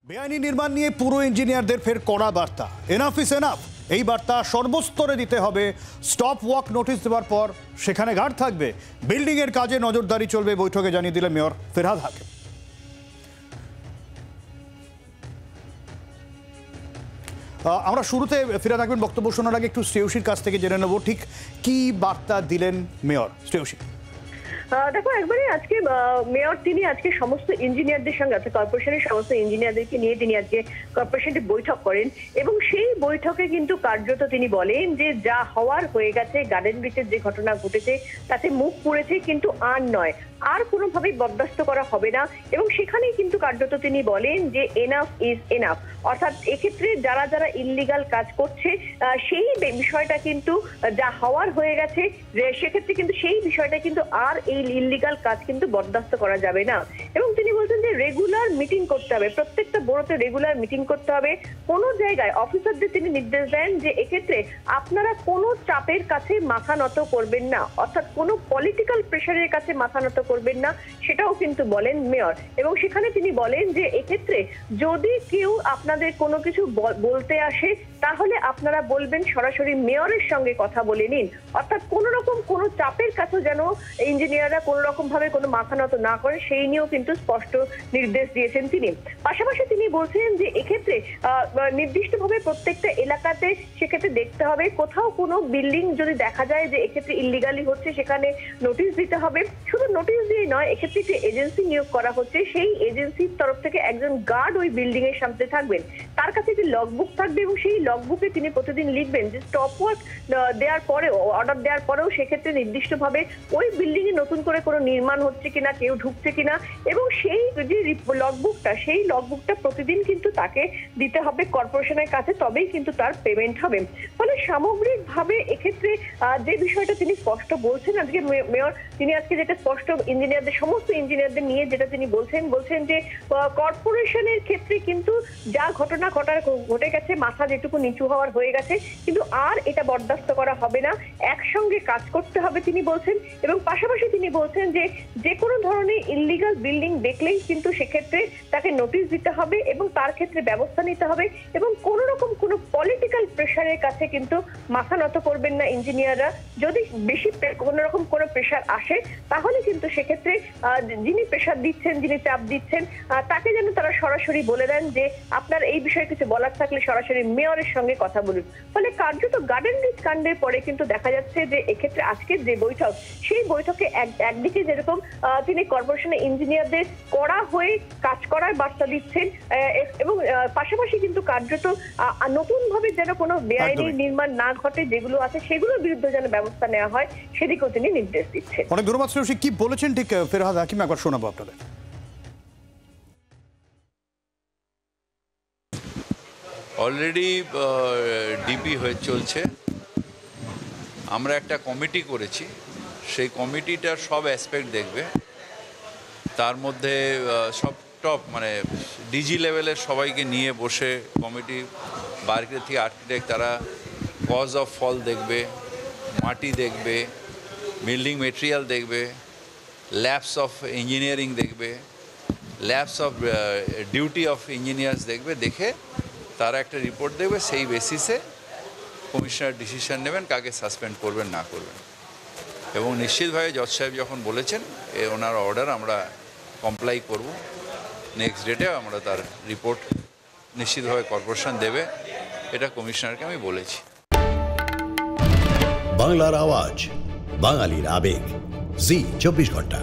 বেআইনি নির্মাণ নিয়ে পুরো ইঞ্জিনিয়ারদের ফের কড়া বার্তা। Enough is enough. এই বার্তা সর্বস্তরে দিতে হবে। স্টপ ওয়ার্ক নোটিশ দেওয়ার পর সেখানে গার্ড থাকবে। বিল্ডিং এর কাজে নজরদারি চলবে, বৈঠকে জানিয়ে দিলেন মেয়র ফেরহাদ হাকিম। আমরা শুরুতে ফেরহাদ হাকিমের বক্তব্য শোনার আগে একটু শ্রেয়সীর কাছ থেকে জেনে নেব ঠিক কি বার্তা দিলেন মেয়র। শ্রেয়সী, দেখো, একবারে আজকে মেয়র তিনি আজকে সমস্ত ইঞ্জিনিয়ারদের সঙ্গে অর্থাৎ কর্পোরেশনের সমস্ত ইঞ্জিনিয়ারদেরকে নিয়ে তিনি আজকে কর্পোরেশনে বৈঠক করেন এবং সেই বৈঠকে কিন্তু কার্যত তিনি বলেন যে যা হওয়ার হয়ে গেছে, গার্ডেন ব্রিজের যে ঘটনা ঘটেছে তাতে মুখ পুড়েছে, কিন্তু আর নয়, আর কোনোভাবেই বরদাস্ত করা হবে না। এবং সেখানেই কিন্তু কার্যত তিনি বলেন যে এনাফ ইজ এনাফ, অর্থাৎ এক্ষেত্রে যারা যারা ইললিগাল কাজ করছে সেই বিষয়টা কিন্তু যা হওয়ার হয়ে গেছে, সেক্ষেত্রে কিন্তু সেই বিষয়টা কিন্তু আর এই ইললিগাল কাজ কিন্তু বরদাস্ত করা যাবে না। এবং তিনি বলছেন যে রেগুলার মিটিং করতে হবে, প্রত্যেকটা বোরোতে রেগুলার মিটিং করতে হবে। কোনো জায়গায় অফিসারদের তিনি নির্দেশ দেন যে এক্ষেত্রে আপনারা কোনো চাপের কাছে মাথা নত করবেন না, অর্থাৎ কোনো পলিটিক্যাল প্রেশারের কাছে মাথা নত করবেন না, সেটাও কিন্তু বলেন মেয়র। এবং সেখানে তিনি বলেন যে এক্ষেত্রে যদি কেউ আপনাদের কোনো কিছু বলতে আসে তাহলে আপনারা বলবেন সরাসরি মেয়রের সঙ্গে কথা বলে নিন, অর্থাৎ কোনো রকম কোনো চাপের কাছে যেন ইঞ্জিনিয়াররা কোনো রকম ভাবে কোনো মাথা নত না করে সেই নিয়েও কিন্তু স্পষ্ট নির্দেশ দিয়েছেন তিনি। পাশাপাশি তিনি বলছেন যে এক্ষেত্রে নির্দিষ্টভাবে প্রত্যেকটা এলাকাতে সেক্ষেত্রে দেখতে হবে কোথাও কোনো বিল্ডিং যদি দেখা যায় যে এক্ষেত্রে ইললিগালি হচ্ছে সেখানে নোটিশ দিতে হবে। শুধু নোটিশ দিয়ে নয়, এক্ষেত্রে যে এজেন্সি নিয়োগ করা হচ্ছে সেই এজেন্সির তরফ থেকে একজন গার্ড ওই বিল্ডিং এর সামনে থাকবেন, তার কাছে একটি লগবুক থাকবে এবং সেই লগবুকে তিনি প্রতিদিন লিখবেন যে স্টপ ওয়ার্ক দেওয়ার পরেও, অর্ডার দেওয়ার পরেও সেক্ষেত্রে নির্দিষ্টভাবে ওই বিল্ডিং এ নতুন করে কোনো নির্মাণ হচ্ছে কিনা, কেউ ঢুকছে কিনা, এবং সেই যে লগবুকটা সেই লগবুকটা প্রতিদিন কিন্তু তাকে দিতে হবে কর্পোরেশনের কাছে, তবেই কিন্তু তার পেমেন্ট হবে। ফলে সামগ্রিকভাবে এক্ষেত্রে যে বিষয়টা তিনি স্পষ্ট বলছেন আজকে মেয়র, তিনি আজকে যেটা স্পষ্ট ইঞ্জিনিয়ারদের সমস্ত ইঞ্জিনিয়ারদের নিয়ে যেটা তিনি বলছেন যে কর্পোরেশনের ক্ষেত্রে কিন্তু যা ঘটনা ঘটে গেছে, মাথা যেটুকু নিচু হওয়ার হয়ে গেছে, কিন্তু আর এটা বরদাস্ত করা হবে না, একসঙ্গে কাজ করতে হবে তিনি বলছেন। এবং পাশাপাশি তিনি বলছেন যে যে কোনো ধরনের ইললিগাল বিল্ডিং দেখলেই কিন্তু সেক্ষেত্রে তাকে নোটিশ দিতে হবে এবং তার ক্ষেত্রে ব্যবস্থা নিতে হবে, এবং কোন রকম কোনো পলিটিক্যাল প্রেশারের কাছে কিন্তু মাথা নত করবেন না ইঞ্জিনিয়াররা। যদি বেশি কোনো রকম কোনো প্রেশার আসে তাহলে কিন্তু সেক্ষেত্রে যিনি প্রেশার দিচ্ছেন, যিনি চাপ দিচ্ছেন, তাকে যেন তারা সরাসরি বলে দেন যে আপনার এই বিষয়ে কিছু বলার থাকলে সরাসরি মেয়রের সঙ্গে কথা বলুন। ফলে কার্যত গার্ডেন ব্রিজ কাণ্ডের পরে কিন্তু দেখা যাচ্ছে যে এক্ষেত্রে আজকের যে বৈঠক, সেই বৈঠকে একদিকে যেরকম তিনি কর্পোরেশনের ইঞ্জিনিয়ারদের কড়া হয়ে কাজ করার বার্তা দিচ্ছেন এবং পাশাপাশি কিন্তু কার্যত নতুন ভাবে যেন কোনো বেআইনি নির্মাণ না ঘটে, যেগুলো আছে সেগুলোর বিরুদ্ধে যেন ব্যবস্থা নেওয়া হয় সেদিকেও তিনি নির্দেশ দিচ্ছেন। অনেক ধন্যবাদ শ্রেয়সী। কি বলেছেন ঠিক ফেরহাদ হাকিম একবার শোনাবো আপনাদের। অলরেডি ডিপি হয়ে চলছে, আমরা একটা কমিটি করেছি, সেই কমিটিটার সব অ্যাসপেক্ট দেখবে, তার মধ্যে সব টপ মানে ডিজি লেভেলের সবাইকে নিয়ে বসে কমিটি, বার্কের থেকে আর্কিটেক্ট, তারা কজ অফ ফল দেখবে, মাটি দেখবে, বিল্ডিং মেটেরিয়াল দেখবে, ল্যাবস অফ ইঞ্জিনিয়ারিং দেখবে, labs of duty of engineers দেখবে, দেখে তারা একটা রিপোর্ট দেবে, সেই বেসিসে কমিশনার ডিসিশন নেবেন কাকে সাসপেন্ড করবেন না করবেন। এবং নিশ্চিতভাবে জজ সাহেব যখন বলেছেন ওনার অর্ডার আমরা কমপ্লাই করব, নেক্সট ডেটে আমরা তার রিপোর্ট নিশ্চিতভাবে কর্পোরেশন দেবে, এটা কমিশনারকে আমি বলেছি। বাংলার আওয়াজ, বাঙালির আবেগ, জি 24 ঘন্টা।